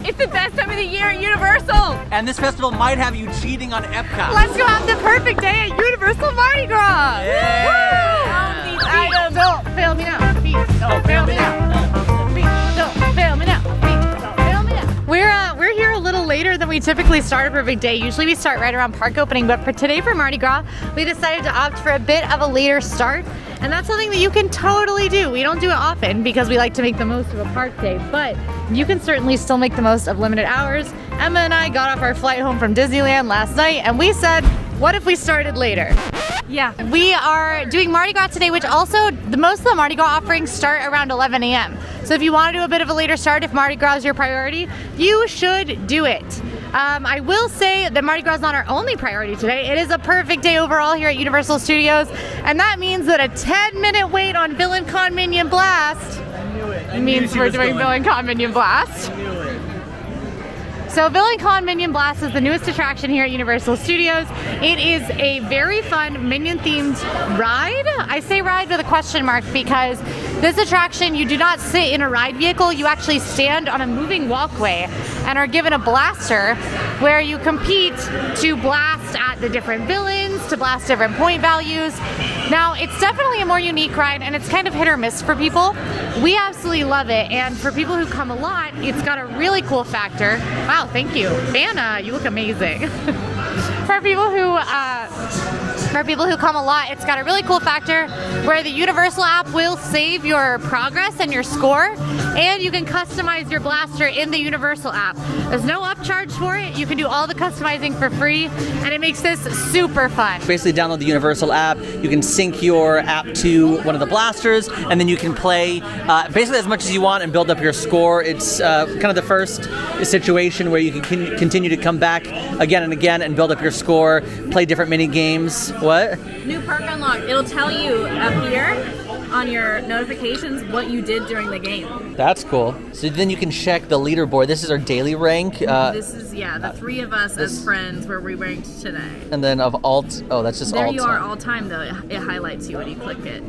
It's the best time of the year at Universal. And this festival might have you cheating on Epcot. Let's go have the perfect day at Universal Mardi Gras. Yeah. These items. Don't fail me now. Please don't fail me now. Please don't fail me now. Please don't fail me now. We're here a little later than we typically start a perfect day. Usually we start right around park opening, but for today for Mardi Gras, we decided to opt for a bit of a later start. And that's something that you can totally do. We don't do it often because we like to make the most of a park day, but you can certainly still make the most of limited hours. Emma and I got off our flight home from Disneyland last night and we said, what if we started later? Yeah. We are doing Mardi Gras today, which also, most of the Mardi Gras offerings start around 11 a.m. So if you want to do a bit of a later start, if Mardi Gras is your priority, you should do it. I will say that Mardi Gras is not our only priority today. It is a perfect day overall here at Universal Studios, and that means that a 10-minute wait on Villain Con Minion Blast means we're doing Villain Con Minion Blast. So Villain Con Minion Blast is the newest attraction here at Universal Studios. It is a very fun Minion-themed ride. I say ride with a question mark because this attraction, you do not sit in a ride vehicle, you actually stand on a moving walkway and are given a blaster where you compete to blast at the different villains, to blast different point values. Now, it's definitely a more unique ride and it's kind of hit or miss for people. We absolutely love it, and for people who come a lot, it's got a really cool factor. Wow, thank you. Vanna, you look amazing. For people who come a lot, it's got a really cool factor where the Universal app will save your progress and your score, and you can customize your blaster in the Universal app. There's no upcharge for it. You can do all the customizing for free, and it makes this super fun. Basically download the Universal app, you can sync your app to one of the blasters, and then you can play basically as much as you want and build up your score. It's kind of the first situation where you can continue to come back again and again and build up your score, play different mini games. What? New perk unlocked. It'll tell you up here on your notifications what you did during the game. That's cool. So then you can check the leaderboard. This is our daily rank. This is, the three of us as friends where we ranked today. And then of alt, oh, that's just there alt. There you are all time though. It highlights you when you click it.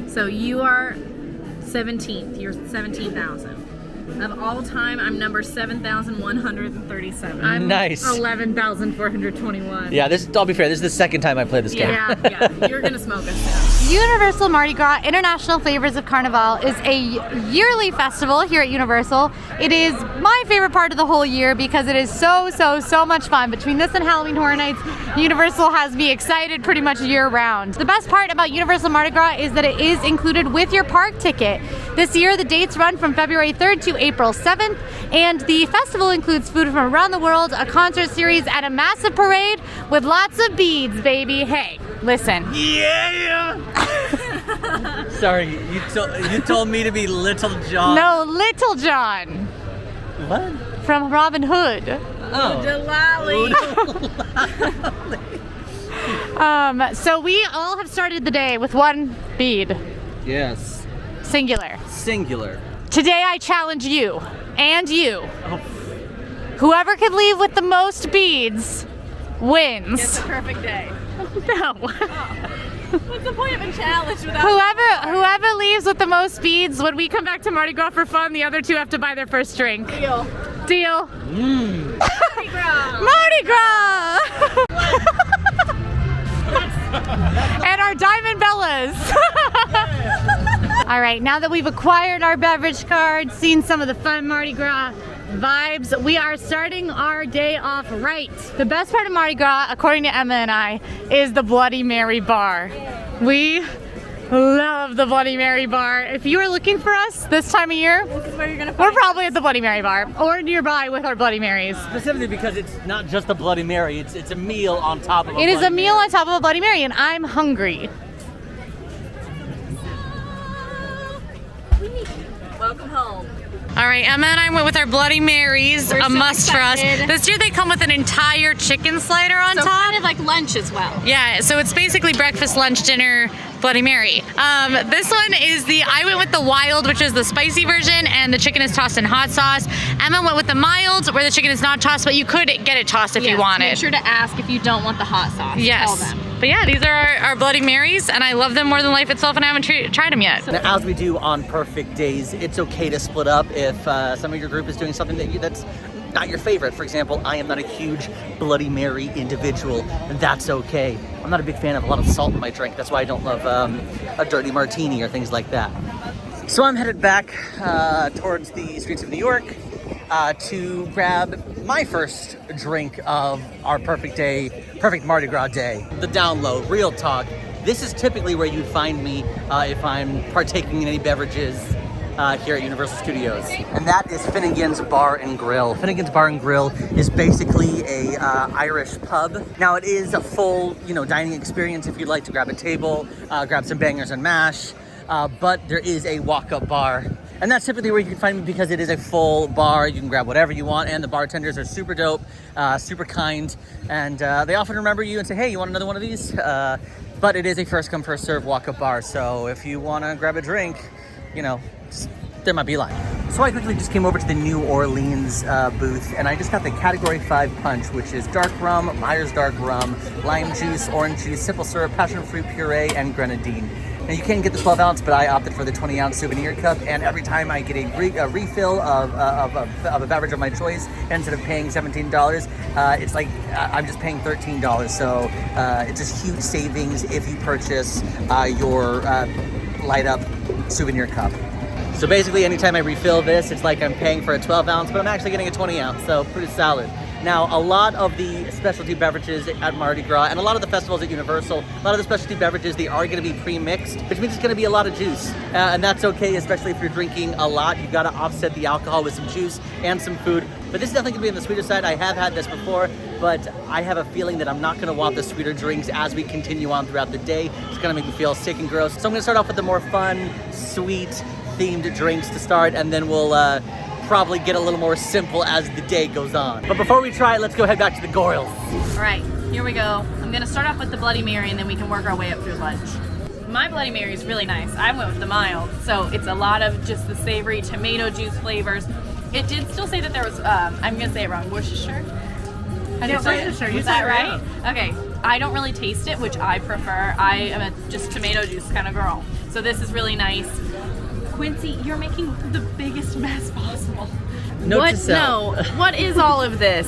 So you are 17th. You're 17,000. Of all time, I'm number 7,137. I'm nice. 11,421. Yeah, I'll be fair, this is the second time I played this game. Yeah, you're gonna smoke us now. Universal Mardi Gras International Flavors of Carnival is a yearly festival here at Universal. It is my favorite part of the whole year because it is so much fun. Between this and Halloween Horror Nights, Universal has me excited pretty much year round. The best part about Universal Mardi Gras is that it is included with your park ticket. This year, the dates run from February 3rd to April 7th, and the festival includes food from around the world, a concert series, and a massive parade with lots of beads, baby. Hey, listen. Yeah! Sorry, you told me to be Little John. No, Little John. What? From Robin Hood. Oh. So we all have started the day with one bead. Yes. Singular. Singular. Today I challenge you and you. Oh. Whoever can leave with the most beads wins. It's a perfect day. No. Oh. What's the point of a challenge without whoever leaves with the most beads, when we come back to Mardi Gras for fun, the other two have to buy their first drink. Deal. Deal. Mardi Gras. Mardi Gras. And our Diamond Bellas. All right, now that we've acquired our beverage card, seen some of the fun Mardi Gras vibes, we are starting our day off right. The best part of Mardi Gras, according to Emma and I, is the Bloody Mary bar. We love the Bloody Mary bar. If you are looking for us this time of year, this is where you're gonna we're probably at the Bloody Mary bar or nearby with our Bloody Marys. Specifically because it's not just a Bloody Mary, it's a meal on top of a It is a meal on top of a Bloody Mary, and I'm hungry. Welcome home. All right, Emma and I went with our Bloody Marys, We're a so must excited. for us. This year they come with an entire chicken slider on So top. kind of like lunch as well. Yeah, so it's basically breakfast, lunch, dinner, Bloody Mary. This one is I went with the wild, which is the spicy version, and the chicken is tossed in hot sauce. Emma went with the mild, where the chicken is not tossed, but you could get it tossed if you wanted. Make sure to ask if you don't want the hot sauce. Yes. Tell them. But yeah, these are our Bloody Marys, and I love them more than life itself, and I haven't tried them yet. Now, as we do on perfect days, it's okay to split up if some of your group is doing something that's not your favorite. For example, I am not a huge Bloody Mary individual, and that's okay. I'm not a big fan of a lot of salt in my drink. That's why I don't love a dirty martini or things like that. So I'm headed back towards the streets of New York to grab my first drink of our perfect Mardi Gras day. The download, real talk. This is typically where you'd find me if I'm partaking in any beverages here at Universal Studios. And that is Finnegan's Bar and Grill. Finnegan's Bar and Grill is basically a Irish pub. Now it is a full, dining experience if you'd like to grab a table, grab some bangers and mash, but there is a walk-up bar. And that's typically where you can find me because it is a full bar. You can grab whatever you want, and the bartenders are super dope, super kind, and they often remember you and say, hey, you want another one of these? But it is a first come, first serve walk-up bar, so if you want to grab a drink, there might be a line. So I quickly just came over to the New Orleans booth, and I just got the Category 5 punch, which is dark rum, Myers dark rum, lime juice, orange juice, simple syrup, passion fruit puree, and grenadine. Now you can get the 12 ounce, but I opted for the 20 ounce souvenir cup, and every time I get a refill of a beverage of my choice, instead of paying $17, it's like I'm just paying $13. So it's a huge savings if you purchase your light up souvenir cup. So basically anytime I refill this, it's like I'm paying for a 12 ounce, but I'm actually getting a 20 ounce, so pretty solid. Now, a lot of the specialty beverages at Mardi Gras and a lot of the festivals at Universal, a lot of the specialty beverages, they are going to be pre-mixed, which means it's going to be a lot of juice. And that's okay, especially if you're drinking a lot. You've got to offset the alcohol with some juice and some food. But this is definitely going to be on the sweeter side. I have had this before, but I have a feeling that I'm not going to want the sweeter drinks as we continue on throughout the day. It's going to make me feel sick and gross. So I'm going to start off with the more fun, sweet, themed drinks to start, and then we'll probably get a little more simple as the day goes on. But before we try it, let's go head back to the Goyles. All right, here we go. I'm gonna start off with the Bloody Mary, and then we can work our way up through lunch. My Bloody Mary is really nice. I went with the mild, so it's a lot of just the savory tomato juice flavors. It did still say that there was, I'm gonna say it wrong, Worcestershire? Worcestershire, is that right? Okay, I don't really taste it, which I prefer. I am a just tomato juice kind of girl. So this is really nice. Quincy, you're making the biggest mess possible. Note to self. No, what is all of this?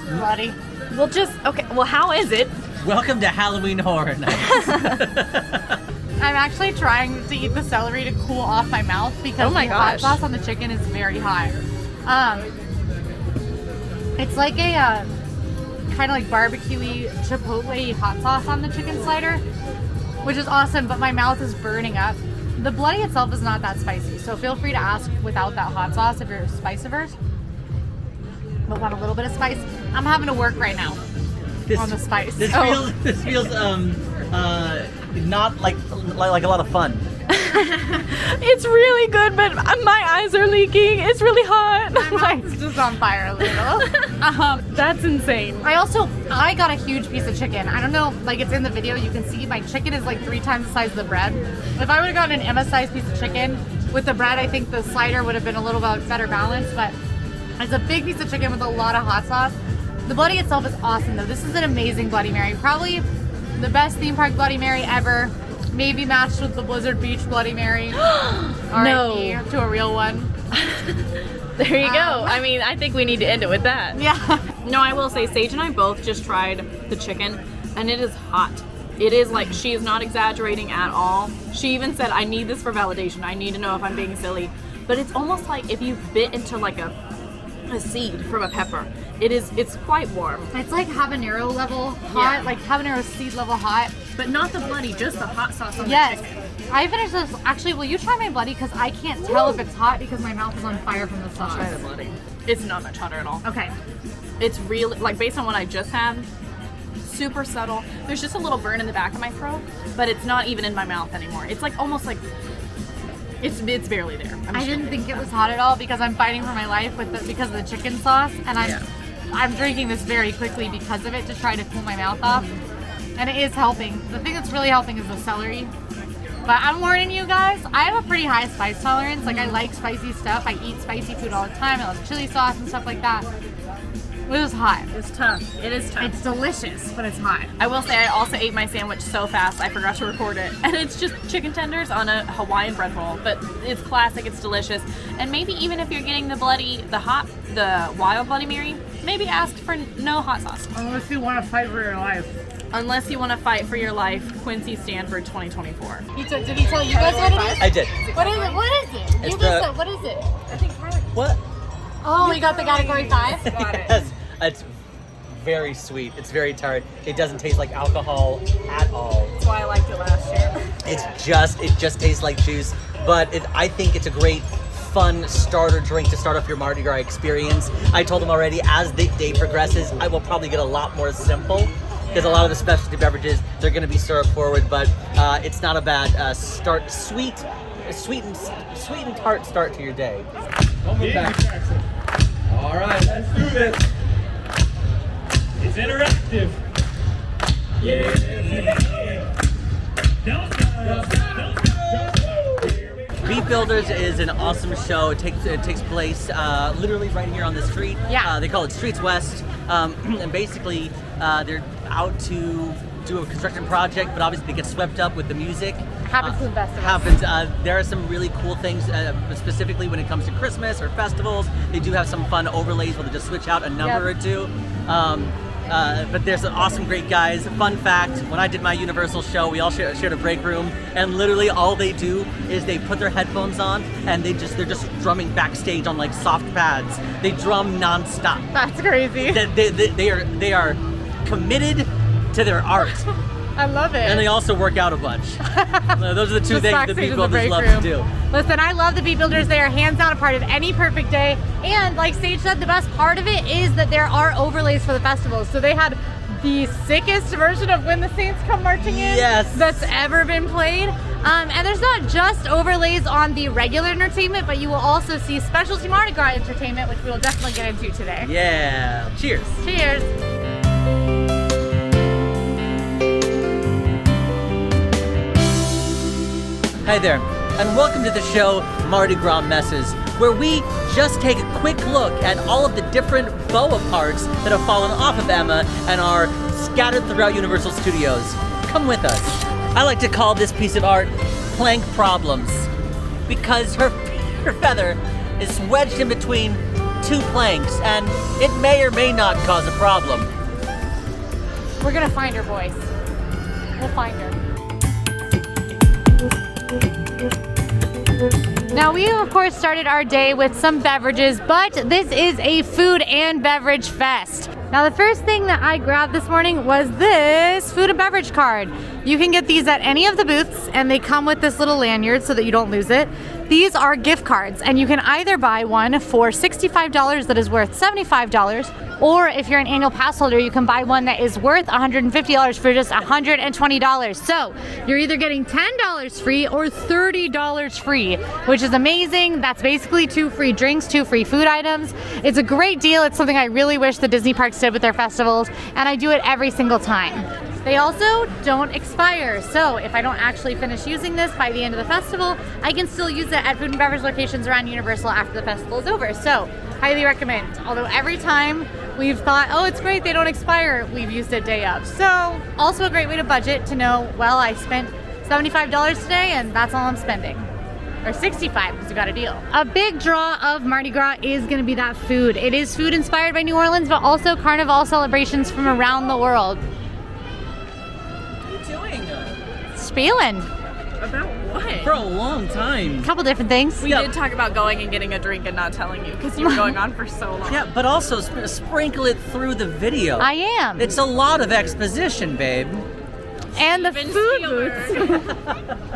Bloody. Well, how is it? Welcome to Halloween Horror Nights. I'm actually trying to eat the celery to cool off my mouth because the hot sauce on the chicken is very hot. It's like a kind of like barbecue-y, chipotle hot sauce on the chicken slider, which is awesome, but my mouth is burning up. The bloody itself is not that spicy, so feel free to ask without that hot sauce if you're spice averse. But want a little bit of spice? I'm having to work right now on the spice. This feels not like a lot of fun. It's really good, but my eyes are leaking. It's really hot. My mouth is just on fire a little. That's insane. I got a huge piece of chicken. I don't know, like it's in the video, you can see my chicken is like 3 times the size of the bread. If I would have gotten an Emma-sized piece of chicken with the bread, I think the slider would have been a little bit better balanced, but it's a big piece of chicken with a lot of hot sauce. The Bloody itself is awesome though. This is an amazing Bloody Mary. Probably the best theme park Bloody Mary ever. Maybe matched with the Blizzard Beach Bloody Mary. No. To a real one. There you go. I mean, I think we need to end it with that. Yeah. No, I will say, Sage and I both just tried the chicken, and it is hot. It is like, she is not exaggerating at all. She even said, I need this for validation. I need to know if I'm being silly. But it's almost like if you bit into like a seed from a pepper. It's quite warm. It's like habanero level hot, like habanero seed level hot. But not the bloody, just the hot sauce on the Yes. chicken. I finished this. Actually, will you try my bloody? Because I can't tell if it's hot because my mouth is on fire from the sauce. Try the bloody. It's not much hotter at all. Okay. It's really, like based on what I just had, super subtle. There's just a little burn in the back of my throat, but it's not even in my mouth anymore. It's like almost like, it's barely there. I didn't think it was hot at all because I'm fighting for my life because of the chicken sauce, and I'm drinking this very quickly because of it to try to cool my mouth off, and it is helping. The thing that's really helping is the celery. But I'm warning you guys, I have a pretty high spice tolerance. Like I like spicy stuff. I eat spicy food all the time. I love chili sauce and stuff like that. It was hot. It's tough. It is tough. It's delicious, but it's hot. I will say I also ate my sandwich so fast I forgot to record it. And it's just chicken tenders on a Hawaiian bread roll. But it's classic, it's delicious. And maybe even if you're getting the wild Bloody Mary, maybe ask for no hot sauce. Unless you want to fight for your life. Unless you want to fight for your life, Quincy Stanford 2024. Did he tell you guys what it is? I did. What is it? What is it? You guys said, what is it? I think Tyler. What? Oh, we got the category 5? Got it. Yes. It's very sweet. It's very tart. It doesn't taste like alcohol at all. That's why I liked it last year. It just tastes like juice. But I think it's a great, fun starter drink to start off your Mardi Gras experience. I told them already, as the day progresses, I will probably get a lot more simple. Because a lot of the specialty beverages, they're going to be syrup forward, but it's not a bad start. Sweet and tart start to your day. All right, let's do this. It's interactive. Yeah. Don't go. Beef Builders is an awesome show. It takes place literally right here on the street. Yeah. They call it Streets West, and basically they're out to do a construction project, but obviously they get swept up with the music. Happens to the best of us. There are some really cool things, specifically when it comes to Christmas or festivals. They do have some fun overlays where they just switch out a number or two. But there's an awesome, great guys. Fun fact, when I did my Universal show, we all shared a break room, and literally all they do is they put their headphones on and they're just drumming backstage on like soft pads. They drum nonstop. That's crazy. They are committed to their art. I love it. And they also work out a bunch. Those are the two Just things the backstage Beef in the Builders break love room. to do. Listen, I love the Beef Builders. They are hands down a part of any perfect day. And like Sage said, the best part of it is that there are overlays for the festival. So they had the sickest version of When the Saints Come Marching In that's ever been played. And there's not just overlays on the regular entertainment, but you will also see specialty Mardi Gras entertainment, which we will definitely get into today. Yeah. Cheers. Cheers. Hi there, and welcome to the show Mardi Gras Messes, where we just take a quick look at all of the different boa parts that have fallen off of Emma and are scattered throughout Universal Studios. Come with us. I like to call this piece of art Plank Problems, because her feather is wedged in between two planks, and it may or may not cause a problem. We're gonna find her, boys. We'll find her. Now we of course started our day with some beverages, but this is a food and beverage fest. Now the first thing that I grabbed this morning was this food and beverage card. You can get these at any of the booths and they come with this little lanyard so that you don't lose it. These are gift cards and you can either buy one for $65 that is worth $75, or if you're an annual pass holder, you can buy one that is worth $150 for just $120. So you're either getting $10 free or $30 free, which is amazing. That's basically 2 free drinks, 2 free food items. It's a great deal. It's something I really wish the Disney parks did with their festivals, and I do it every single time. They also don't expire, so if I don't actually finish using this by the end of the festival, I can still use it at food and beverage locations around Universal after the festival is over. So, highly recommend. Although every time we've thought, oh, it's great, they don't expire, we've used it day of. So, also a great way to budget, to know, well, I spent $75 today and that's all I'm spending. Or $65 because you got a deal. A big draw of Mardi Gras is going to be that food. It is food inspired by New Orleans, but also Carnival celebrations from around the world. What are you doing? Spieling. About what? For a long time. A couple different things. We did talk about going and getting a drink and not telling you because you were going on for so long. Yeah, but also sprinkle it through the video. I am. It's a lot of exposition, babe. And the food booths.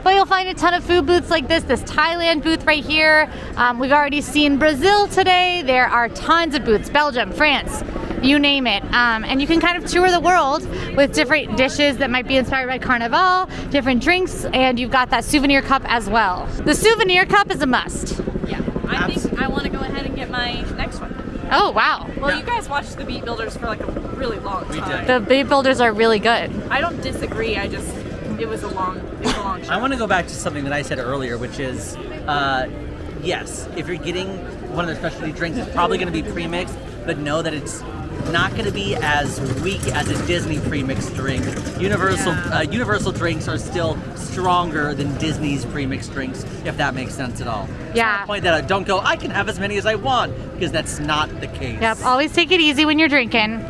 But you'll find a ton of food booths like this Thailand booth right here. We've already seen Brazil today. There are tons of booths, Belgium, France, you name it. And you can kind of tour the world with different dishes that might be inspired by Carnival, different drinks, and you've got that souvenir cup as well. The souvenir cup is a must. Yeah, I think I want to go ahead and get my next one. Oh, wow. Well, you guys watched the Beat Builders for like a really long time. The Beat Builders are really good. I don't disagree. It was a long show. I want to go back to something that I said earlier, which is, yes, if you're getting one of their specialty drinks, it's probably going to be pre-mixed, but know that it's not going to be as weak as a Disney pre-mixed drink. Universal drinks are still stronger than Disney's pre-mixed drinks, if that makes sense at all. Yeah. Point that out. Don't go, I can have as many as I want, because that's not the case. Yep. Always take it easy when you're drinking.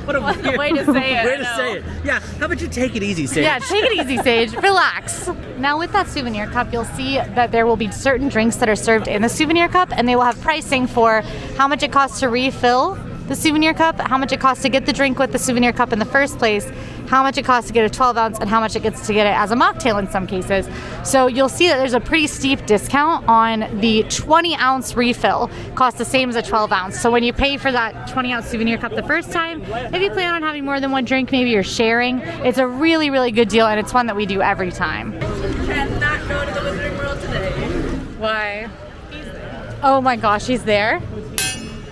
What a weird way to say it, way I to know. say it. Yeah, how about you take it easy, Sage? Yeah, take it easy, Sage. Relax. Now with that souvenir cup, you'll see that there will be certain drinks that are served in the souvenir cup, and they will have pricing for how much it costs to refill the souvenir cup, how much it costs to get the drink with the souvenir cup in the first place, how much it costs to get a 12 ounce, and how much it gets to get it as a mocktail in some cases. So you'll see that there's a pretty steep discount on the 20 ounce refill. Costs the same as a 12 ounce. So when you pay for that 20 ounce souvenir cup the first time, if you plan on having more than one drink, maybe you're sharing, it's a really, really good deal, and it's one that we do every time. Cannot go to the Wizarding World today. Why? Oh my gosh, he's there?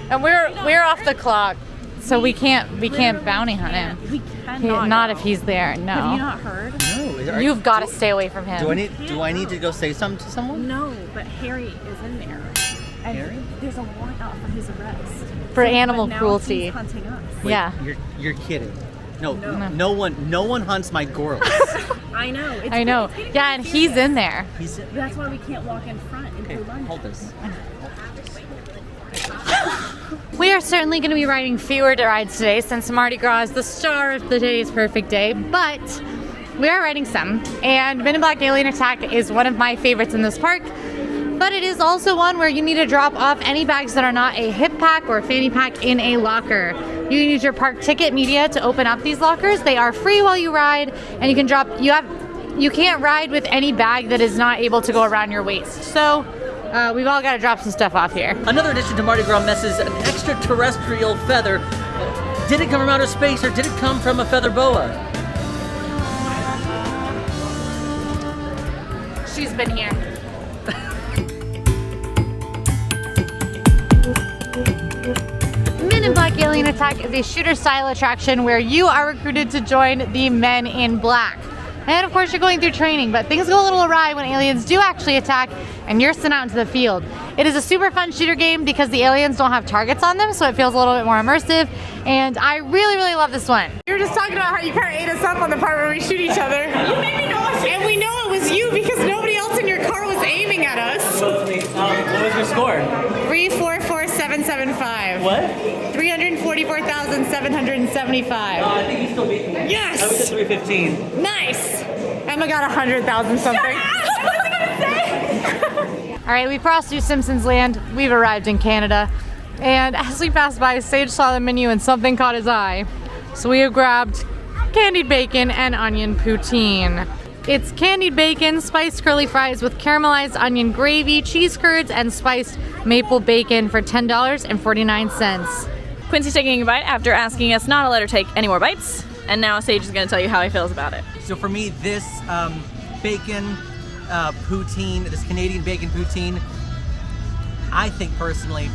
And we're off the clock, so we can't bounty hunt him. We cannot. Not if he's there. No. Have you not heard? No, You've got to stay away from him. Do I need to go say something to someone? No, but Harry is in there. And Harry? there's a warrant out for his arrest. For animal But now cruelty. He's hunting us. Wait, Yeah. You're kidding. No one hunts my gorillas. I know. It's I know. it's getting Yeah, and really he's serious. in there. That's why we can't walk in front and Okay, do lunch. hold this. We are certainly going to be riding fewer rides today since Mardi Gras is the star of the day's perfect day, but we are riding some. And Men in Black Alien Attack is one of my favorites in this park, but it is also one where you need to drop off any bags that are not a hip pack or fanny pack in a locker. You can use your park ticket media to open up these lockers. They are free while you ride, and you can you can't ride with any bag that is not able to go around your waist. So we've all got to drop some stuff off here. Another addition to Mardi Gras messes, an extraterrestrial feather. Did it come from outer space or did it come from a feather boa? She's been here. Men in Black Alien Attack is a shooter-style attraction where you are recruited to join the Men in Black. And of course, you're going through training, but things go a little awry when aliens do actually attack and you're sent out into the field. It is a super fun shooter game because the aliens don't have targets on them, so it feels a little bit more immersive. And I really, really love this one. You were just talking about how you kind of ate us up on the part where we shoot each other. You made me know. And we know it was you because nobody else in your car was aiming at us. What was your score? 344,775. What? 344,775. I think you still beat me. Yes! I was at 315. Nice! Emma got 100,000 something. All right, we crossed through Simpsons Land. We've arrived in Canada. And as we passed by, Sage saw the menu and something caught his eye. So we have grabbed candied bacon and onion poutine. It's candied bacon, spiced curly fries with caramelized onion gravy, cheese curds, and spiced maple bacon for $10.49. Quincy's taking a bite after asking us not to let her take any more bites. And now Sage is going to tell you how he feels about it. So for me, this bacon poutine, this Canadian bacon poutine, I think personally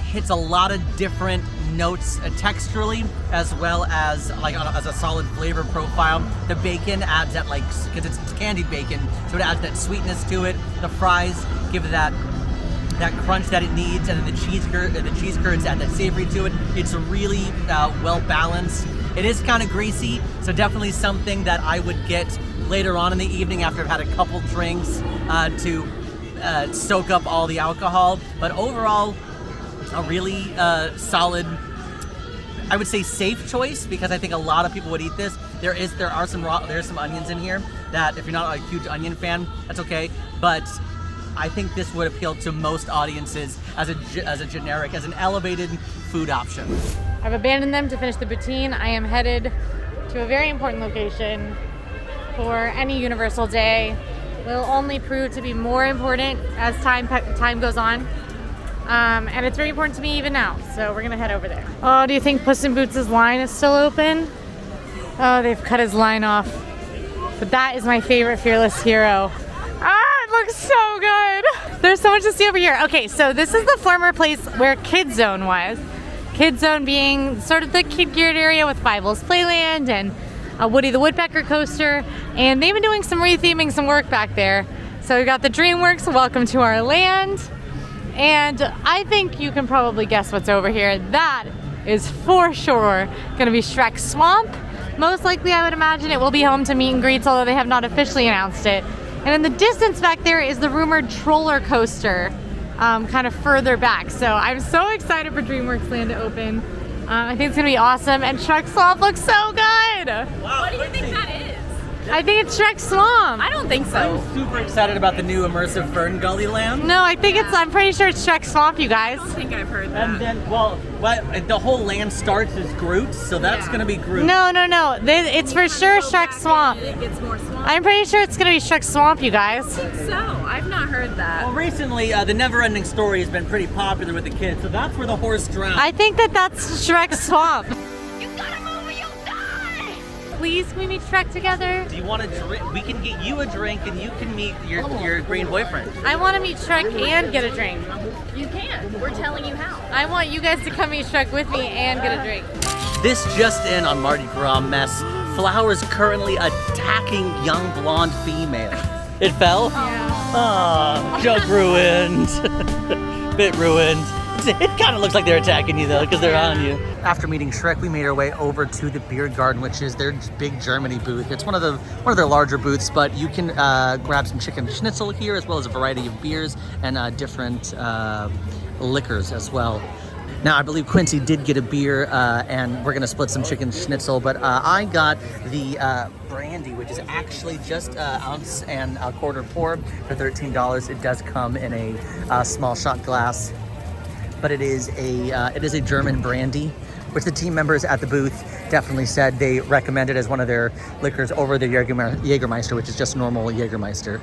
hits a lot of different notes texturally as well as as a solid flavor profile. The bacon adds that because it's candied bacon, so it adds that sweetness to it. The fries give it that crunch that it needs, and then the cheese curds add that savory to it. It's really well balanced. It is kind of greasy, so definitely something that I would get later on in the evening after I've had a couple drinks to soak up all the alcohol. But overall, a really solid, I would say safe choice, because I think a lot of people would eat this. There's some onions in here that if you're not a huge onion fan, that's okay. But I think this would appeal to most audiences as an elevated food option. I've abandoned them to finish the poutine. I am headed to a very important location for any Universal day. Will only prove to be more important as time goes on. And it's very important to me even now, so we're gonna head over there. Oh, do you think Puss in Boots' line is still open? Oh, they've cut his line off. But that is my favorite Fearless Hero. Ah, it looks so good. There's so much to see over here. Okay, so this is the former place where Kids Zone was. Kids Zone being sort of the kid-geared area with Fievel's Playland and a Woody the Woodpecker coaster. And they've been doing some retheming, some work back there. So we got the DreamWorks Welcome to Our Land. And I think you can probably guess what's over here. That is for sure gonna be Shrek Swamp. Most likely, I would imagine it will be home to meet and greets, although they have not officially announced it. And in the distance back there is the rumored Troller Coaster, kind of further back. So I'm so excited for DreamWorks Land to open. I think it's gonna be awesome, and Shrek Swamp looks so good. Wow, What do you think that is? I think it's Shrek Swamp. I don't think so. I'm super excited about the new immersive Fern Gully land. No, I think I'm pretty sure it's Shrek Swamp, you guys. I don't think I've heard that. And then, well, the whole land starts as Groot, so that's gonna be Groot. No. It's for sure Shrek Swamp. It gets more swamp. I'm pretty sure it's gonna be Shrek Swamp, you guys. I think so. I've not heard that. Well, recently, the Never-Ending Story has been pretty popular with the kids, so that's where the horse drowned. I think that's Shrek Swamp. You gotta move or you'll die! Please, can we meet Shrek together? Do you want to drink? We can get you a drink, and you can meet your green boyfriend. I want to meet Shrek and get a drink. You can. We're telling you how. I want you guys to come meet Shrek with me and get a drink. This just in on Mardi Gras mess. Flowers currently attacking young blonde female. It fell? Yeah. Oh, joke ruined. Bit ruined. It kind of looks like they're attacking you though, because they're on you. After meeting Shrek, we made our way over to the Beer Garden, which is their big Germany booth. It's one of their larger booths, but you can grab some chicken schnitzel here, as well as a variety of beers and different liquors as well. Now, I believe Quincy did get a beer, and we're gonna split some chicken schnitzel, but I got the brandy, which is actually just ounce and a quarter pour for $13. It does come in a small shot glass, but it is a German brandy, which the team members at the booth definitely said they recommend it as one of their liquors over the Jägermeister, which is just normal Jägermeister.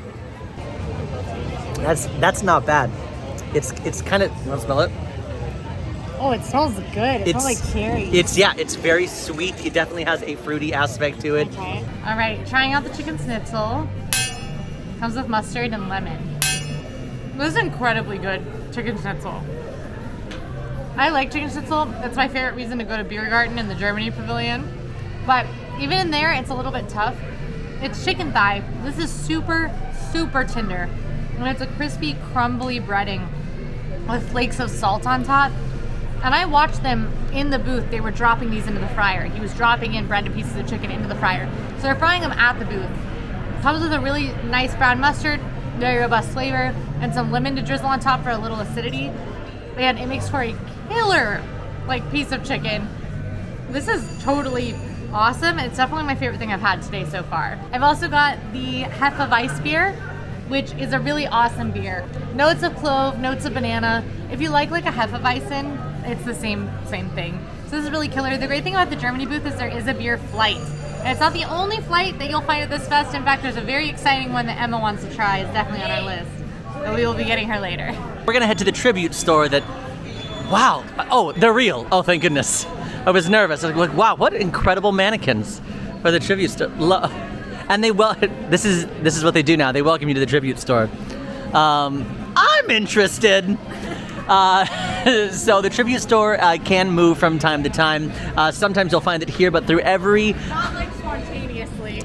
That's not bad. It's kind of, you want to smell it? Oh, it smells good. It smells like cherry. It's very sweet. It definitely has a fruity aspect to it. Okay. All right, trying out the chicken schnitzel. Comes with mustard and lemon. This is incredibly good chicken schnitzel. I like chicken schnitzel. That's my favorite reason to go to Beer Garden in the Germany Pavilion. But even in there, it's a little bit tough. It's chicken thigh. This is super, super tender. And it's a crispy, crumbly breading with flakes of salt on top. And I watched them in the booth. They were dropping these into the fryer. He was dropping in breaded pieces of chicken into the fryer. So they're frying them at the booth. Comes with a really nice brown mustard, very robust flavor, and some lemon to drizzle on top for a little acidity. And it makes for a killer piece of chicken. This is totally awesome. It's definitely my favorite thing I've had today so far. I've also got the Hefeweiss beer, which is a really awesome beer. Notes of clove, notes of banana. If you like a Hefeweizen, it's the same thing. So this is really killer. The great thing about the Germany booth is there is a beer flight. And it's not the only flight that you'll find at this fest. In fact, there's a very exciting one that Emma wants to try. It's definitely on our list. But we will be getting her later. We're gonna head to the tribute store wow, oh, they're real. Oh, thank goodness. I was nervous. I was like, wow, what incredible mannequins for the tribute store. And this is what they do now. They welcome you to the tribute store. I'm interested. So the tribute store can move from time to time. Sometimes you'll find it here, but through every...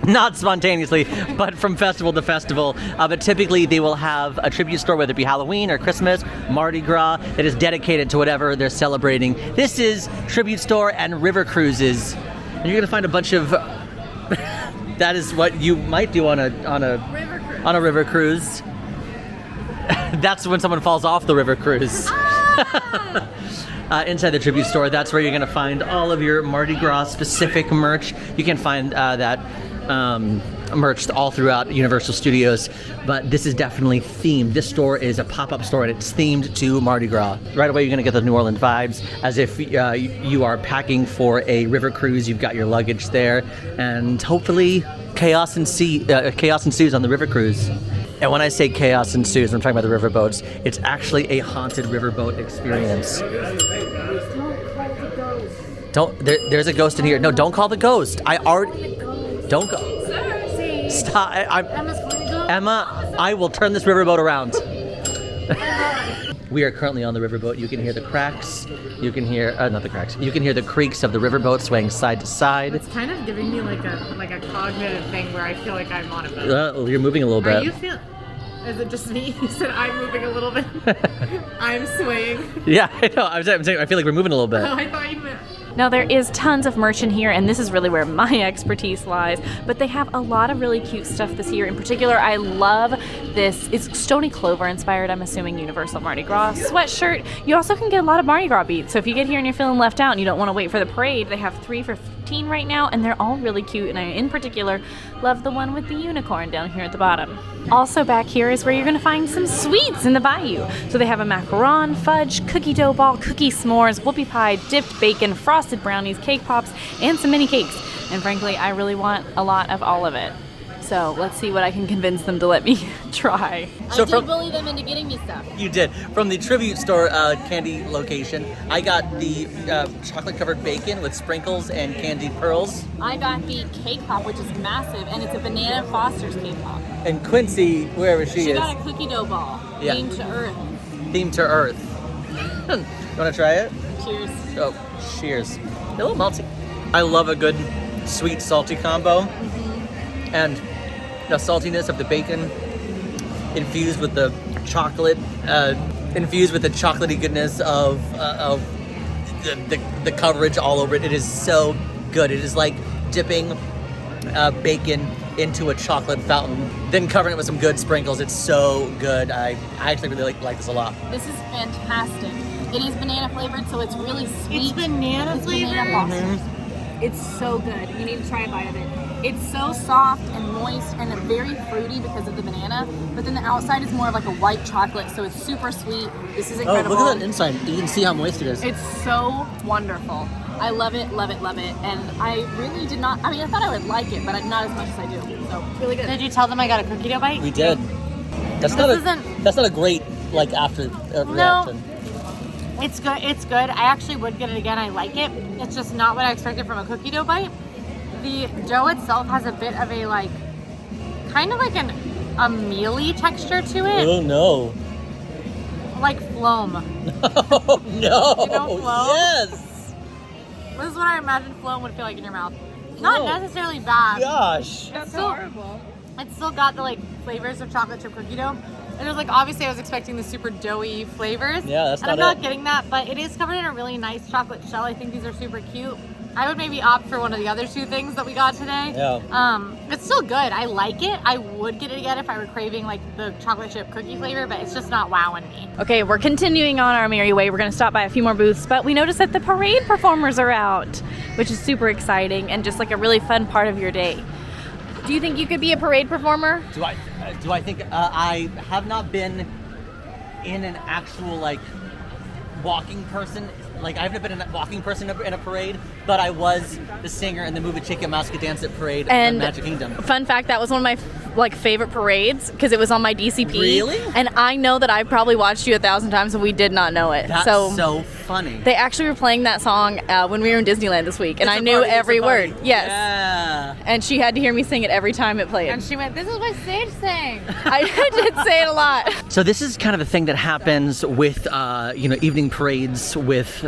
Not spontaneously, but from festival to festival. But typically they will have a tribute store, whether it be Halloween or Christmas, Mardi Gras, that is dedicated to whatever they're celebrating. This is tribute store and river cruises. And you're gonna find a bunch of... that is what you might do on a river cruise. That's when someone falls off the river cruise. Inside the tribute store, that's where you're going to find all of your Mardi Gras specific merch. You can find that merch all throughout Universal Studios, but this is definitely themed. This store is a pop-up store and it's themed to Mardi Gras. Right away, you're going to get the New Orleans vibes, as if you are packing for a river cruise. You've got your luggage there, and hopefully chaos ensues on the river cruise. And when I say chaos ensues, I'm talking about the riverboats. It's actually a haunted riverboat experience. There's a ghost in here. No, don't call the ghost. Don't go. Stop. Emma, I will turn this riverboat around. We are currently on the riverboat. You can hear the cracks. You can hear, not the cracks. You can hear the creaks of the riverboat swaying side to side. It's kind of giving me like a cognitive thing where I feel like I'm on a boat. You're moving a little bit. Are you feeling? Is it just me? You said I'm moving a little bit. I'm swaying. Yeah, I know. I'm saying I feel like we're moving a little bit. Oh, I thought you meant. Now there is tons of merch in here, and this is really where my expertise lies, but they have a lot of really cute stuff this year. In particular, I love this. It's Stony Clover inspired, I'm assuming Universal Mardi Gras sweatshirt. You also can get a lot of Mardi Gras beads, so if you get here and you're feeling left out and you don't want to wait for the parade, they have 3 for $15 right now, and they're all really cute, and I in particular love the one with the unicorn down here at the bottom. Also back here is where you're gonna find some sweets in the bayou. So they have a macaron, fudge, cookie dough ball, cookie s'mores, whoopie pie, dipped bacon, frosted brownies, cake pops, and some mini cakes. And frankly, I really want a lot of all of it. So let's see what I can convince them to let me try. So I did bully them into getting me stuff. You did. From the tribute store candy location, I got the chocolate-covered bacon with sprinkles and candied pearls. I got the cake pop, which is massive, and it's a banana Foster's cake pop. And Quincy, wherever she She is, got a cookie dough ball, Yeah. themed to Earth. themed to Earth. You want to try it? Cheers. Oh, cheers. A little melty. I love a good sweet, salty combo. And the saltiness of the bacon infused with the chocolate, infused with the chocolatey goodness of the coverage all over it. It is so good. It is like dipping bacon into a chocolate fountain, then covering it with some good sprinkles. It's so good. I actually really like this a lot. This is fantastic. It is banana flavored, so it's really sweet. It's banana flavored? Banana Foster's. It's so good. You need to try a bite of it. It's so soft and moist and very fruity because of the banana, but then the outside is more of like a white chocolate, so it's super sweet. This is incredible. Oh, look at that inside. You can see how moist it is. It's so wonderful. I love it, love it, love it. And I really did not, I mean, I thought I would like it, but not as much as I do. So, really good. Did you tell them I got a cookie dough bite? We did. That's not a great like after reaction. It's good. It's good. I actually would get it again. I like it. It's just not what I expected from a cookie dough bite. The dough itself has a bit of a like, kind of like a mealy texture to it, Oh no. like phloem. Oh no. You know phloem? Yes. This is what I imagine phloem would feel like in your mouth. Not necessarily bad. Gosh. It's still horrible. It's still got the like flavors of chocolate chip cookie dough. And it was like, obviously I was expecting the super doughy flavors. Yeah, that's and not I'm not getting that, but it is covered in a really nice chocolate shell. I think these are super cute. I would maybe opt for one of the other 2 things that we got today. Yeah. It's still good. I like it. I would get it again if I were craving like the chocolate chip cookie flavor, but it's just not wowing me. Okay, we're continuing on our merry way. We're going to stop by a few more booths, but we noticed that the parade performers are out, which is super exciting and just like a really fun part of your day. Do you think you could be a parade performer? Do I think I have not been in an actual like walking person. Like I've never been a walking person in a parade, but I was the singer in the movie Chicken Mouse Could Dance at Parade And at Magic Kingdom. Fun fact, that was one of my favorite parades because it was on my DCP. Really? And I know that I've probably watched you 1,000 times and we did not know it. That's so funny. They actually were playing that song when we were in Disneyland this week, and It's I a knew party, every it's a party. word. Yes. Yeah. And she had to hear me sing it every time it played. And she went, "This is what Sage sang." I did say it a lot. So this is kind of a thing that happens with, evening parades with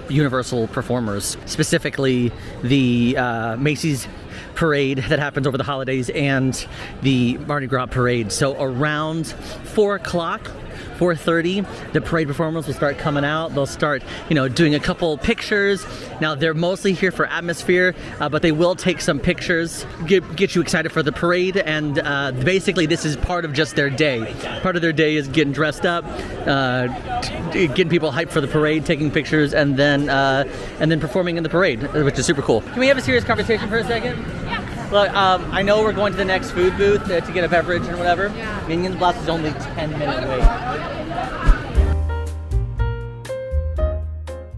Universal performers, specifically the Macy's parade that happens over the holidays and the Mardi Gras parade. So around 4 o'clock, 4:30, the parade performers will start coming out. They'll start, doing a couple pictures. Now they're mostly here for atmosphere, but they will take some pictures, get you excited for the parade. And basically, this is part of just their day. Part of their day is getting dressed up, getting people hyped for the parade, taking pictures, and then performing in the parade, which is super cool. Can we have a serious conversation for a second? Yeah. Look, I know we're going to the next food booth to get a beverage and whatever. Yeah. Minions Blast is only 10-minute wait.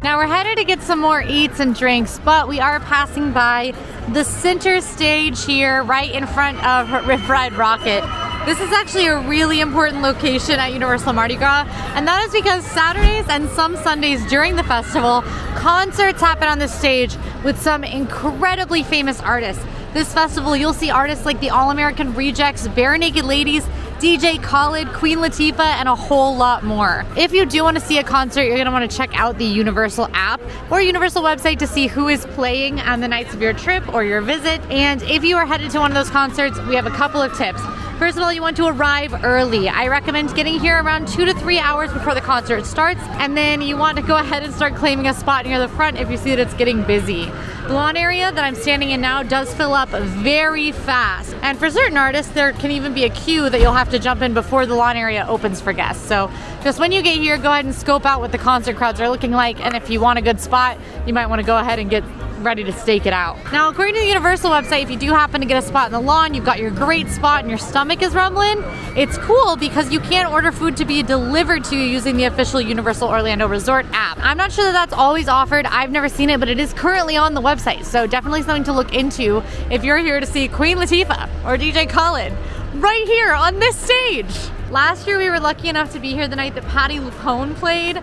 Now we're headed to get some more eats and drinks, but we are passing by the center stage here, right in front of Rip Ride Rocket. This is actually a really important location at Universal Mardi Gras, and that is because Saturdays and some Sundays during the festival, concerts happen on this stage with some incredibly famous artists. This festival, you'll see artists like the All-American Rejects, Bare Naked Ladies, DJ Khaled, Queen Latifah, and a whole lot more. If you do want to see a concert, you're going to want to check out the Universal app or Universal website to see who is playing on the nights of your trip or your visit. And if you are headed to one of those concerts, we have a couple of tips. First of all, you want to arrive early. I recommend getting here around 2 to 3 hours before the concert starts, and then you want to go ahead and start claiming a spot near the front if you see that it's getting busy. The lawn area that I'm standing in now does fill up very fast, and for certain artists there can even be a queue that you'll have to jump in before the lawn area opens for guests. So just when you get here, go ahead and scope out what the concert crowds are looking like, and if you want a good spot, you might want to go ahead and get ready to stake it out. Now, according to the Universal website, if you do happen to get a spot in the lawn, you've got your great spot and your stomach is rumbling, it's cool because you can order food to be delivered to you using the official Universal Orlando Resort app. I'm not sure that that's always offered. I've never seen it, but it is currently on the website, so definitely something to look into if you're here to see Queen Latifah or DJ Khaled right here on this stage. Last year, we were lucky enough to be here the night that Patti LuPone played.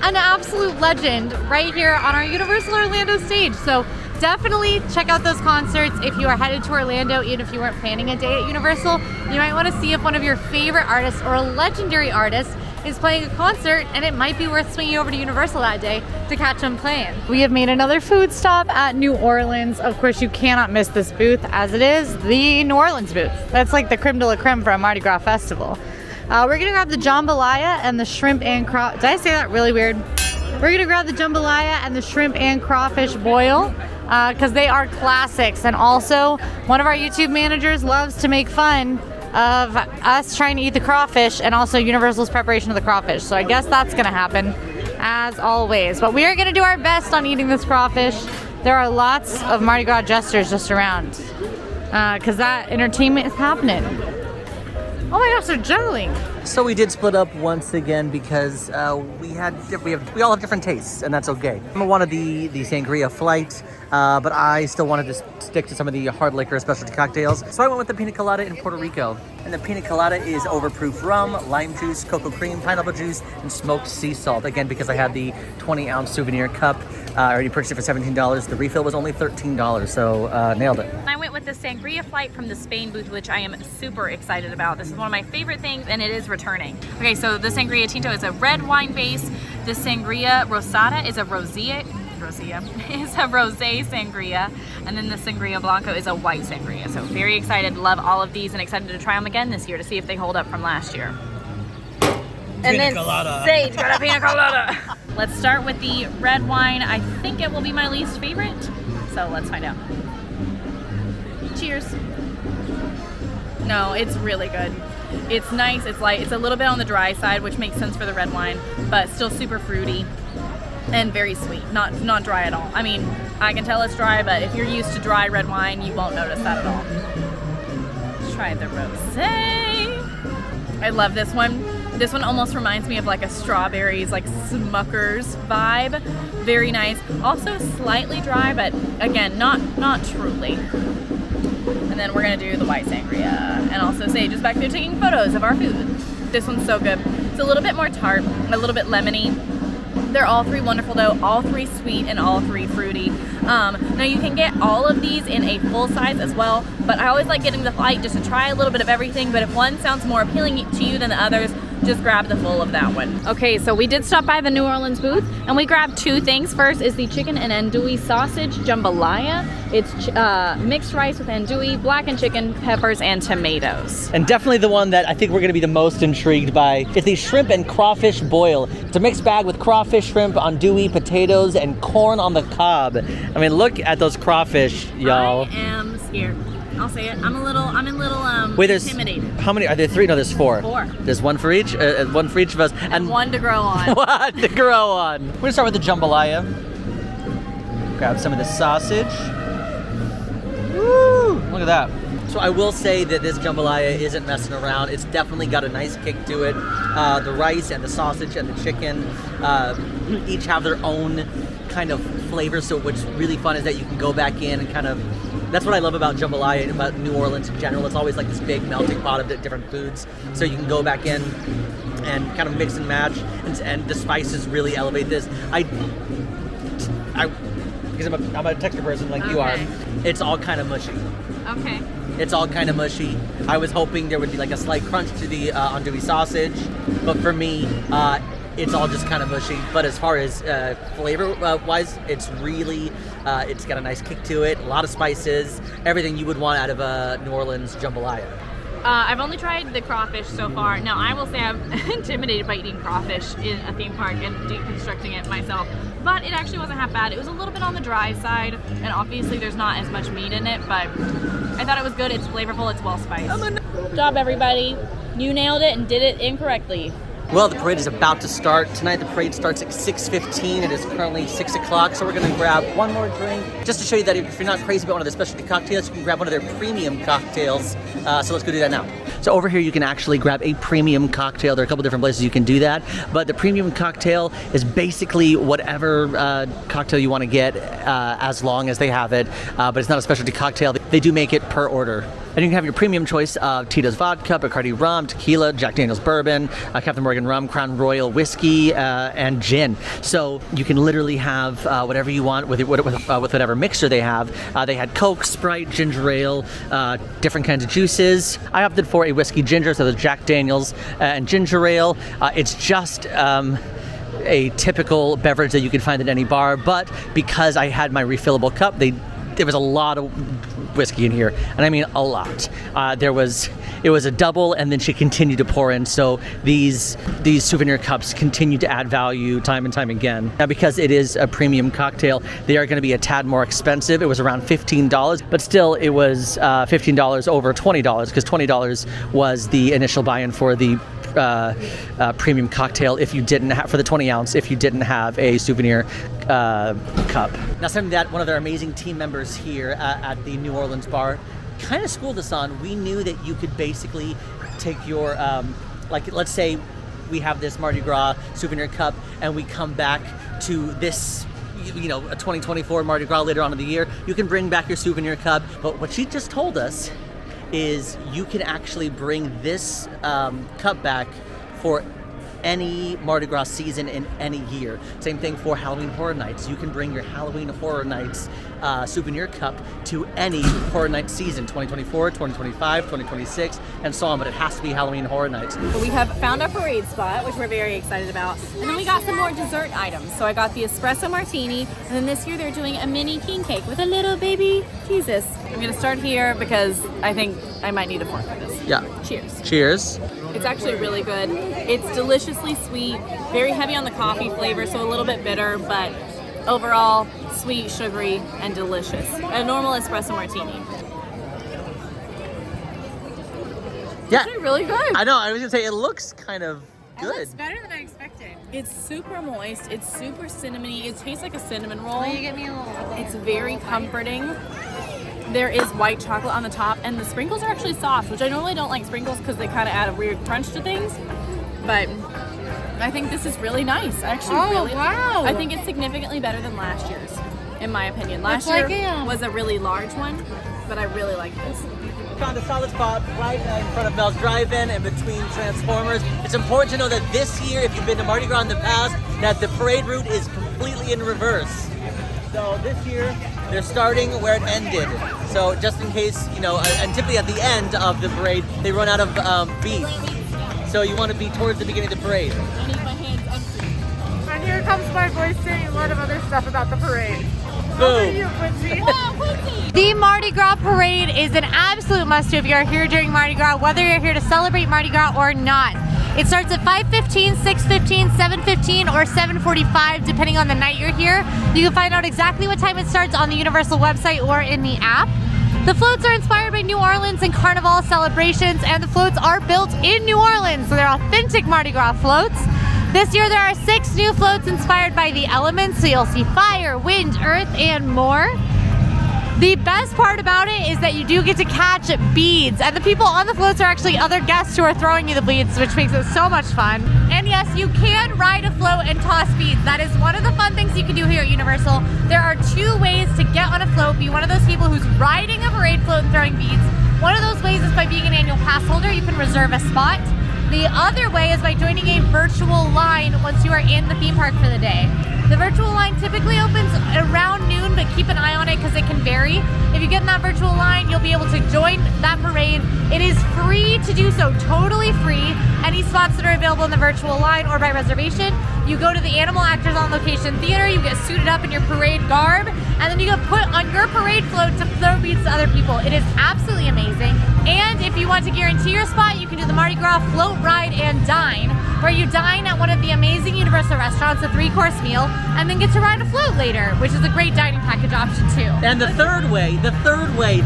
An absolute legend right here on our Universal Orlando stage. So definitely check out those concerts if you are headed to Orlando, even if you weren't planning a day at Universal. You might want to see if one of your favorite artists or a legendary artist is playing a concert, and it might be worth swinging over to Universal that day to catch them playing. We have made another food stop at New Orleans. Of course, you cannot miss this booth, as it is the New Orleans booth. That's like the creme de la creme for a Mardi Gras festival. We're gonna grab the jambalaya and the shrimp and crawfish. Did I say that really weird? We're gonna grab the jambalaya and the shrimp and crawfish boil because they are classics. And also, one of our YouTube managers loves to make fun of us trying to eat the crawfish and also Universal's preparation of the crawfish. So I guess that's gonna happen as always. But we are gonna do our best on eating this crawfish. There are lots of Mardi Gras jesters just around because that entertainment is happening. Oh my gosh, they're juggling. So we did split up once again because we all have different tastes, and that's okay. I wanted the sangria flight, but I still wanted to stick to some of the hard liquor specialty cocktails. So I went with the pina colada in Puerto Rico. And the pina colada is overproof rum, lime juice, cocoa cream, pineapple juice, and smoked sea salt. Again, because I had the 20-ounce souvenir cup. I already purchased it for $17. The refill was only $13, so nailed it. I went with the sangria flight from the Spain booth, which I am super excited about. This is one of my favorite things, and it is returning. Okay, so the sangria tinto is a red wine base. The sangria rosada is a rosé sangria, and then the sangria blanco is a white sangria. So very excited, love all of these, and excited to try them again this year to see if they hold up from last year. Pina colada. Sage got a pina colada. Let's start with the red wine. I think it will be my least favorite, so let's find out. Cheers. No, it's really good. It's nice, it's light, it's a little bit on the dry side, which makes sense for the red wine, but still super fruity and very sweet, not dry at all. I mean, I can tell it's dry, but if you're used to dry red wine, you won't notice that at all. Let's try the rosé. I love this one. This one almost reminds me of like a strawberries, like Smucker's vibe. Very nice. Also slightly dry, but again, not truly. And then we're gonna do the white sangria. And also Sage is back there taking photos of our food. This one's so good. It's a little bit more tart, a little bit lemony. They're all three wonderful though, all three sweet and all three fruity. Now you can get all of these in a full size as well, but I always like getting the flight just to try a little bit of everything, but if one sounds more appealing to you than the others, just grab the full of that one. Okay, so we did stop by the New Orleans booth and we grabbed two things. First is the chicken and andouille sausage jambalaya. It's mixed rice with andouille, blackened chicken, peppers, and tomatoes. And definitely the one that I think we're going to be the most intrigued by is the shrimp and crawfish boil. It's a mixed bag with crawfish, shrimp, andouille, potatoes, and corn on the cob. I mean, look at those crawfish, y'all. I am scared. I'll say it. I'm a little Wait, there's intimidated. How many? Are there three? No, there's four. Four. There's one for each. One for each of us, And one to grow on. One to grow on. We're gonna start with the jambalaya. Grab some of the sausage. Woo! Look at that. So I will say that this jambalaya isn't messing around. It's definitely got a nice kick to it. The rice and the sausage and the chicken each have their own kind of flavor. So what's really fun is that you can go back in and kind of. That's what I love about jambalaya and about New Orleans in general. It's always like this big melting pot of different foods. So you can go back in and kind of mix and match, and the spices really elevate this. Because I'm a texture person like you are. It's all kind of mushy. Okay. It's all kind of mushy. I was hoping there would be like a slight crunch to the andouille sausage, but for me, it's all just kind of mushy. But as far as flavor-wise, it's really, it's got a nice kick to it, a lot of spices, everything you would want out of a New Orleans jambalaya. I've only tried the crawfish so far. Now, I will say I'm intimidated by eating crawfish in a theme park and deconstructing it myself. But it actually wasn't half bad. It was a little bit on the dry side, and obviously there's not as much meat in it, but I thought it was good. It's flavorful. It's well spiced. Good job, everybody. You nailed it and did it incorrectly. Well, the parade is about to start. Tonight, the parade starts at 6:15. It is currently 6 o'clock, so we're going to grab one more drink. Just to show you that if you're not crazy about one of the specialty cocktails, you can grab one of their premium cocktails. So let's go do that now. So over here, you can actually grab a premium cocktail. There are a couple different places you can do that, but the premium cocktail is basically whatever cocktail you want to get as long as they have it, but it's not a specialty cocktail. They do make it per order. And you can have your premium choice of Tito's Vodka, Bacardi Rum, Tequila, Jack Daniel's Bourbon, Captain Morgan Rum, Crown Royal Whiskey, and gin. So you can literally have whatever you want with whatever mixer they have. They had Coke, Sprite, ginger ale, different kinds of juices. I opted for a whiskey ginger, so there's Jack Daniel's and ginger ale. It's just a typical beverage that you can find at any bar, but because I had my refillable cup, there was a lot of whiskey in here, and I mean a lot. It was a double, and then she continued to pour in. So these souvenir cups continue to add value time and time again. Now, because it is a premium cocktail, they are going to be a tad more expensive. It was around $15, but still it was $15 over $20 because $20 was the initial buy-in for the premium cocktail if you didn't have, for the 20 ounce, if you didn't have a souvenir cup. Now, something that one of their amazing team members here at the New Orleans bar kind of schooled us on. We knew that you could basically take your, like, let's say we have this Mardi Gras souvenir cup and we come back to this, you know, a 2024 Mardi Gras later on in the year. You can bring back your souvenir cup, but what she just told us is you can actually bring this cup back for any Mardi Gras season in any year. Same thing for Halloween Horror Nights. You can bring your Halloween Horror Nights souvenir cup to any Horror Nights season, 2024, 2025, 2026, and so on, but it has to be Halloween Horror Nights. We have found our parade spot, which we're very excited about. And then we got some more dessert items. So I got the espresso martini, and then this year they're doing a mini king cake with a little baby Jesus. I'm gonna start here because I think I might need a fork for this. Yeah. Cheers. Cheers. It's actually really good. It's deliciously sweet, very heavy on the coffee flavor, so a little bit bitter, but overall sweet, sugary, and delicious. A normal espresso martini. Yeah. It's really good. I know, I was gonna say it looks kind of good. It's better than I expected. It's super moist, it's super cinnamony, it tastes like a cinnamon roll. Will you get me a little? It's very comforting. There is white chocolate on the top, and the sprinkles are actually soft, which I normally don't like sprinkles because they kind of add a weird crunch to things. But I think this is really nice. I think it's significantly better than last year's, in my opinion. Last year was a really large one, but I really like this. Found a solid spot right in front of Bell's Drive-In and between Transformers. It's important to know that this year, if you've been to Mardi Gras in the past, that the parade route is completely in reverse. So this year, they're starting where it ended. So just in case, you know, and typically at the end of the parade, they run out of beef. So you want to be towards the beginning of the parade. I need my hands empty. And here comes my voice saying a lot of other stuff about the parade. Boom. You, Quincy. Quincy! The Mardi Gras parade is an absolute must-do if you're here during Mardi Gras, whether you're here to celebrate Mardi Gras or not. It starts at 5:15, 6:15, 7:15, or 7:45, depending on the night you're here. You can find out exactly what time it starts on the Universal website or in the app. The floats are inspired by New Orleans and Carnival celebrations, and the floats are built in New Orleans, so they're authentic Mardi Gras floats. This year there are 6 new floats inspired by the elements, so you'll see fire, wind, earth, and more. The best part about it is that you do get to catch beads, and the people on the floats are actually other guests who are throwing you the beads, which makes it so much fun. And yes, you can ride a float and toss beads. That is one of the fun things you can do here at Universal. There are 2 ways to get on a float. Be one of those people who's riding a parade float and throwing beads. One of those ways is by being an annual pass holder. You can reserve a spot. The other way is by joining a virtual line once you are in the theme park for the day. The virtual line typically opens around noon, but keep an eye on it because it can vary. If you get in that virtual line, you'll be able to join that parade. It is free to do so, totally free. Any spots that are available in the virtual line or by reservation, You go to the Animal Actors on Location Theater, you get suited up in your parade garb, and then you get put on your parade float to throw beads to other people. It is absolutely amazing. And if you want to guarantee your spot, you can do the Mardi Gras float, ride, and dine, where you dine at one of the amazing Universal restaurants, a 3-course meal, and then get to ride a float later, which is a great dining package option too. And the third way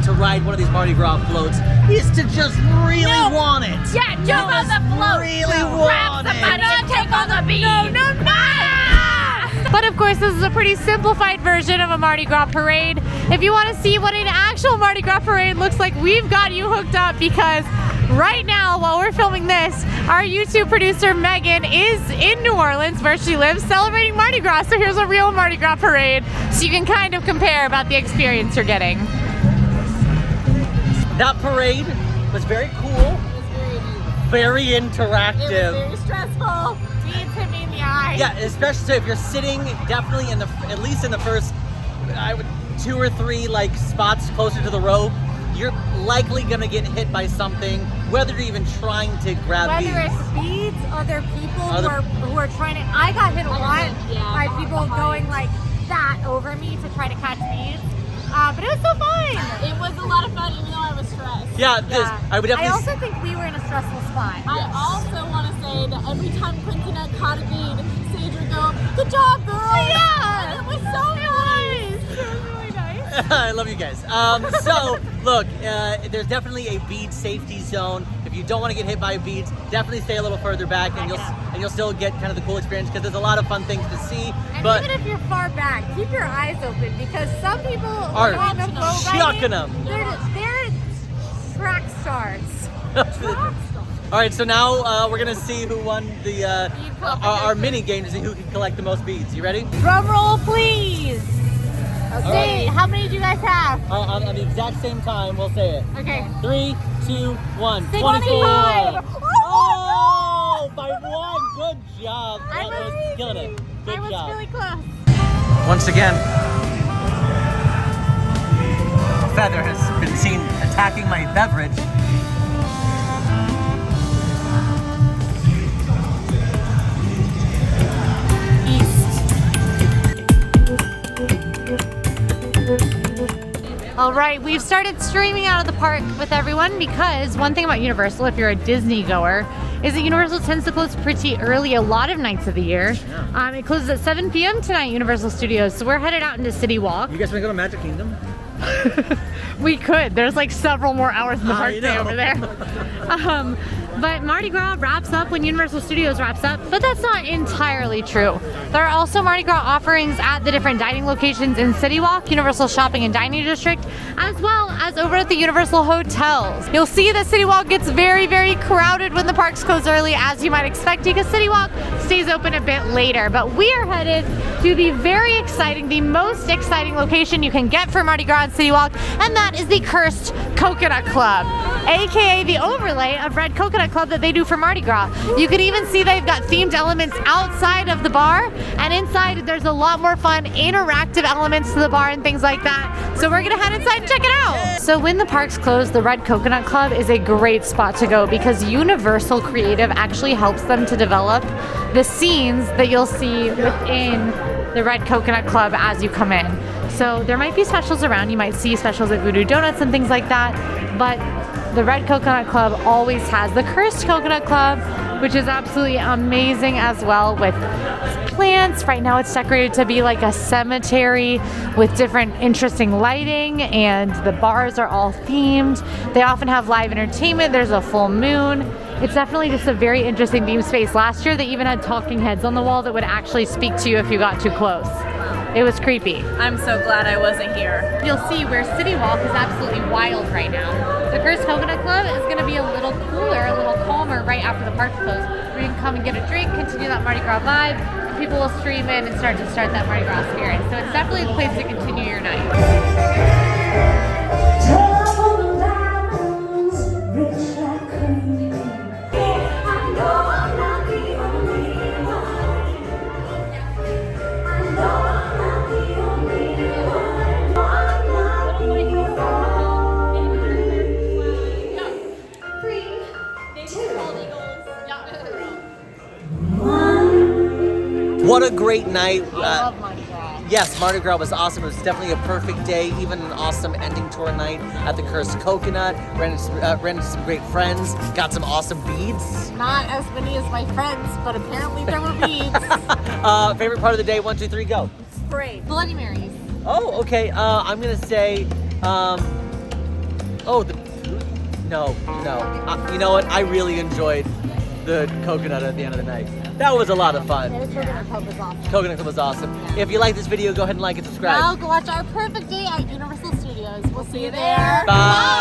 to ride one of these Mardi Gras floats is to just really want it. Yeah, jump on the float. Really Grab want it. somebody and take all the beads. But of course, this is a pretty simplified version of a Mardi Gras parade. If you want to see what an actual Mardi Gras parade looks like, we've got you hooked up, because right now, while we're filming this, our YouTube producer Megan is in New Orleans, where she lives, celebrating Mardi Gras. So here's a real Mardi Gras parade, so you can kind of compare about the experience you're getting. That parade was very cool, very interactive. It was very stressful. Beads hit me in the eye. Yeah, especially so if you're sitting definitely at least in the first 2 or 3 like spots closer to the rope, you're likely gonna get hit by something, whether you're even trying to grab beads. Whether it's beads, other people who are trying to. I got hit a lot by people going like that over me to try to catch beads. But it was so fun. It was a lot of fun, even though I was stressed. Yeah, I would I definitely. also think we were in a stressful spot. I also want to say that every time Quincy and I caught a bead, Sage would go, "Good job, girl!" Yeah. And it was so nice. It was really nice. I love you guys. So look, there's definitely a bead safety zone. If you don't want to get hit by beads, definitely stay a little further back, and you'll still get kind of the cool experience, because there's a lot of fun things to see. And but even if you're far back, keep your eyes open, because some people are on the float shucking riding, them. They're track stars. All right, so now we're gonna see who won the our mini game to see who can collect the most beads. You ready? Drum roll, please. Okay, how many do you guys have? On the exact same time, we'll say it. Okay. 3, 2, 1. 25. Oh, by 1. Good job. I was killing it. Good I was job. really close. Once again, Feather has been seen attacking my beverage. All right, we've started streaming out of the park with everyone, because one thing about Universal, if you're a Disney goer, is that Universal tends to close pretty early a lot of nights of the year. Yeah. It closes at 7 p.m. tonight, Universal Studios, so we're headed out into City Walk. You guys want to go to Magic Kingdom? We could. There's like several more hours in the park I day know. over there. But Mardi Gras wraps up when Universal Studios wraps up, but that's not entirely true. There are also Mardi Gras offerings at the different dining locations in City Walk, Universal Shopping and Dining District, as well as over at the Universal Hotels. You'll see that City Walk gets very, very crowded when the parks close early, as you might expect, because City Walk stays open a bit later. But we are headed to the very exciting, the most exciting location you can get for Mardi Gras in City Walk, and that is the Cursed Coconut Club, aka the overlay of Red Coconut Club that they do for Mardi Gras. You can even see they've got themed elements outside of the bar, and inside there's a lot more fun interactive elements to the bar and things like that. So we're gonna head inside and check it out. So when the parks close, the Red Coconut Club is a great spot to go, because Universal Creative actually helps them to develop the scenes that you'll see within the Red Coconut Club as you come in. So there might be specials around. You might see specials at Voodoo Donuts and things like that, but the Red Coconut Club always has the Cursed Coconut Club, which is absolutely amazing as well, with plants. Right now it's decorated to be like a cemetery with different interesting lighting, and the bars are all themed. They often have live entertainment. There's a full moon. It's definitely just a very interesting theme space. Last year they even had talking heads on the wall that would actually speak to you if you got too close. It was creepy. I'm so glad I wasn't here. You'll see where City Walk is absolutely wild right now. The Cursed Coconut Club is going to be a little cooler, a little calmer right after the park close, where you can come and get a drink, continue that Mardi Gras vibe, and people will stream in and start that Mardi Gras experience. So it's definitely the place to continue your night. great night. I love Mardi Gras. Yes, Mardi Gras was awesome. It was definitely a perfect day, even an awesome ending to our night at the Cursed Coconut. Ran into some great friends, got some awesome beads. Not as many as my friends, but apparently there were beads. Favorite part of the day, 1, 2, 3, go. Spray. Bloody Marys. Oh, okay. I'm gonna say, no. You know what? I really enjoyed the coconut at the end of the night. That was a lot of fun. Yeah, the Coconut Club was awesome. Coconut Club was awesome. If you like this video, go ahead and like and subscribe. Now go watch our perfect day at Universal Studios. We'll see you there. Bye.